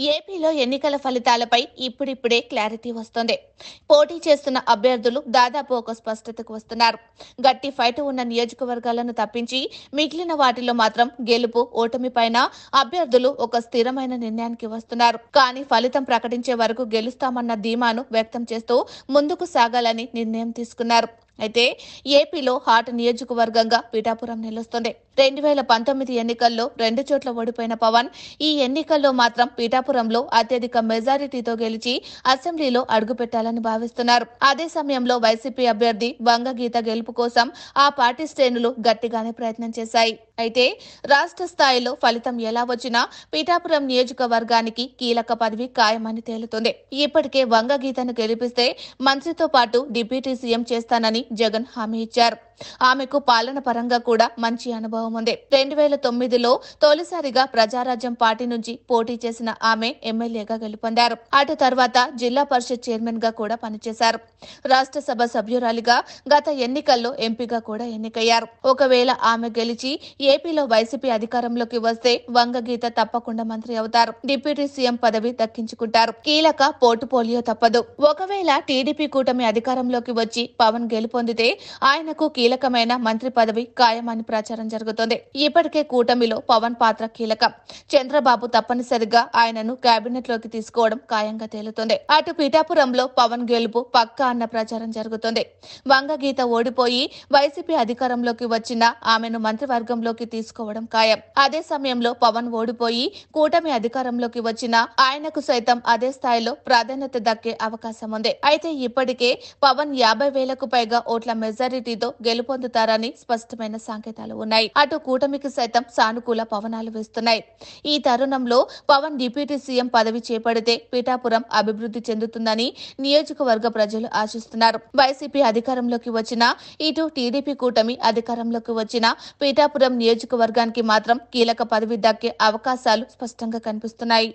ఏపీలో ఎన్నికల ఫలితాలపై ఇప్పుడిప్పుడే క్లారిటీ వస్తోంది. పోటీ చేస్తున్న అభ్యర్థులు దాదాపు ఒక స్పష్టతకు వస్తున్నారు. గట్టి ఫైట్ ఉన్న నియోజకవర్గాలను తప్పించి మిగిలిన వాటిలో మాత్రం గెలుపు, ఓటమి పైన అభ్యర్థులు ఒక స్థిరమైన నిర్ణయానికి వస్తున్నారు. కానీ ఫలితం ప్రకటించే వరకు గెలుస్తామన్న ధీమాను వ్యక్తం చేస్తూ ముందుకు సాగాలని నిర్ణయం తీసుకున్నారు. అయితే ఏపీలో హాట్ నియోజకవర్గంగా పిఠాపురం నిలుస్తుంది. 2019 ఎన్నికల్లో 2 చోట్ల ఓడిపోయిన పవన్ ఈ ఎన్నికల్లో మాత్రం పిఠాపురంలో అత్యధిక మెజారిటీతో గెలిచి అసెంబ్లీలో అడుగుపెట్టాలని భావిస్తున్నారు. అదే సమయంలో వైసీపీ అభ్యర్థి వంగగీత గెలుపు కోసం ఆ పార్టీ శ్రేణులు గట్టిగానే ప్రయత్నం చేశాయి. అయితే రాష్ట్ర స్థాయిలో ఫలితం ఎలా వచ్చినా పిఠాపురం నియోజకవర్గానికి కీలక పదవి ఖాయమని తేలుతుంది. ఇప్పటికే వంగగీతను గెలిపిస్తే మంత్రితో పాటు డిప్యూటీ సీఎం చేస్తానని జగన్ హామీ ఇచ్చారు. ఆమెకు పాలన పరంగా కూడా మంచి అనుభవం ఉంది. 2009లో తొలిసారిగా ప్రజారాజ్యం పార్టీ నుంచి పోటీ చేసిన ఆమె ఎమ్మెల్యేగా గెలుపొందారు. అటు తర్వాత జిల్లా పరిషత్ చైర్మన్ గా కూడా పనిచేశారు. రాష్ట్ర సభ సభ్యురాలిగా గత ఎన్నికల్లో ఎంపీగా కూడా ఎన్నికయ్యారు. ఒకవేళ ఆమె గెలిచి ఏపీలో వైసీపీ అధికారంలోకి వస్తే వంగగీత తప్పకుండా మంత్రి అవుతారు. డిప్యూటీ సీఎం పదవి దక్కించుకుంటారు. కీలక పోర్టుపోలియో తప్పదు. ఒకవేళ టీడీపీ కూటమి అధికారంలోకి వచ్చి పవన్ గెలుపొందితే ఆయనకు కీలకమైన మంత్రి పదవి ఖాయమని ప్రచారం జరుగుతోంది. ఇప్పటికే కూటమిలో పవన్ పాత్ర కీలకం. చంద్రబాబు తప్పనిసరిగా ఆయనను కేబినెట్ లోకి తీసుకోవడం ఖాయంగా తేలుతోంది. అటు పిఠాపురంలో పవన్ గెలుపు పక్కా అన్న ప్రచారం జరుగుతోంది. వంగగీత ఓడిపోయి వైసీపీ అధికారంలోకి వచ్చినా ఆమెను మంత్రివర్గంలోకి తీసుకోవడం ఖాయం. అదే సమయంలో పవన్ ఓడిపోయి కూటమి అధికారంలోకి వచ్చినా ఆయనకు సైతం అదే స్థాయిలో ప్రాధాన్యత దక్కే అవకాశం ఉంది. అయితే ఇప్పటికే పవన్ 50,000కు పైగా ఓట్ల మెజారిటీతో గెలుపొందుతారని స్పష్టమైన సంకేతాలు ఉన్నాయి. అటు కూటమికి సైతం సానుకూల పవనాలు వేస్తున్నాయి. ఈ తరుణంలో పవన్ డిప్యూటీ సీఎం పదవి చేపడితే పిఠాపురం అభివృద్ధి చెందుతుందని నియోజకవర్గ ప్రజలు ఆశిస్తున్నారు. వైసీపీ అధికారంలోకి వచ్చినా ఇటు టీడీపీ కూటమి అధికారంలోకి వచ్చినా పిఠాపురం నియోజకవర్గానికి మాత్రం కీలక పదవి దక్కే అవకాశాలు స్పష్టంగా కనిపిస్తున్నాయి.